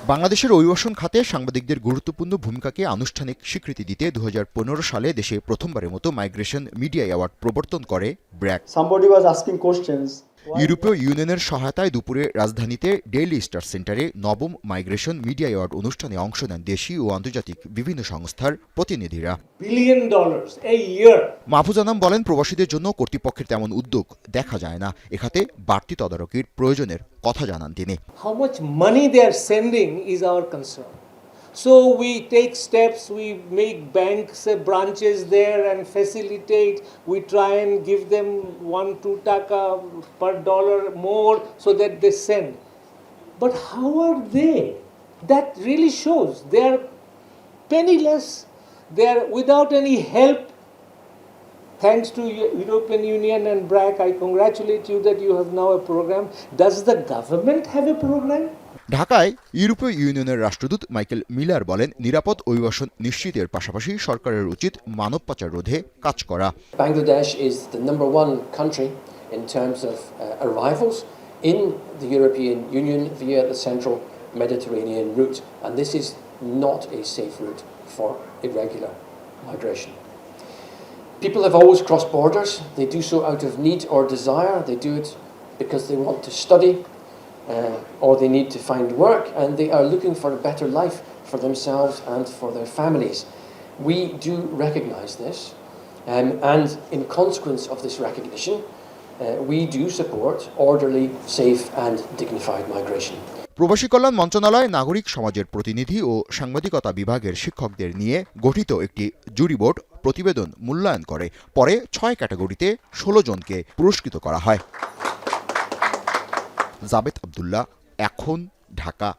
বাংলাদেশের অভিবাসন খাতে সাংবাদিকদের গুরুত্বপূর্ণ ভূমিকাকে আনুষ্ঠানিক স্বীকৃতি দিতে 2015 সালে দেশে প্রথমবারের মতো মাইগ্রেশন মিডিয়া অ্যাওয়ার্ড প্রবর্তন করে ব্র্যাক। ইউরোপীয় ইউনিয়নের সহায়তায় দুপুরে রাজধানীতে ডেইলি স্টার সেন্টারে নবম মাইগ্রেশন মিডিয়া অ্যাওয়ার্ড অনুষ্ঠানে অংশ নেন দেশি ও আন্তর্জাতিক বিভিন্ন সংস্থার প্রতিনিধিরা। মাহফুজ আনাম বলেন, প্রবাসীদের জন্য কর্তৃপক্ষের তেমন উদ্যোগ দেখা যায় না। এখাতে বাড়তি তদারকির প্রয়োজনের কথা জানান তিনি। How much money they are sending is our concern. So we take steps, we make banks branches there and facilitate. We try and give them 1-2 taka per dollar more so that they send. But how are they? That really shows they are penniless. They are without any help. Thanks to European Union and BRAC, I congratulate you that you have now a program. Does the government have a program? ঢাকায় ইউরোপীয় ইউনিয়নের রাষ্ট্রদূত Michael Miller বলেন, নিরাপদ অভিবাসন নিশ্চিতের পাশাপাশি সরকারের উচিত মানব পাচার রোধে কাজ করা। Bangladesh is the number one country in terms of arrivals in the European Union via the central Mediterranean route, and this is not a safe route for irregular migration. People have always crossed borders. They do so out of need or desire. They do it because they want to study or they need to find work, and they are looking for a better life for themselves and for their families. We do recognize this, and in consequence of this recognition, we do support orderly, safe and dignified migration. প্রবাসী কল্যাণ মন্ত্রণালয় নাগরিক সমাজের প্রতিনিধি ও সাংবাদিকতা বিভাগের শিক্ষকদের নিয়ে গঠিত একটি জুরি বোর্ড প্রতিবেদন মূল্যায়ন করে। পরে 6 ক্যাটাগরিতে 16 জনকে পুরস্কৃত করা হয়। জাবেদ আব্দুল্লাহ, এখন, ঢাকা।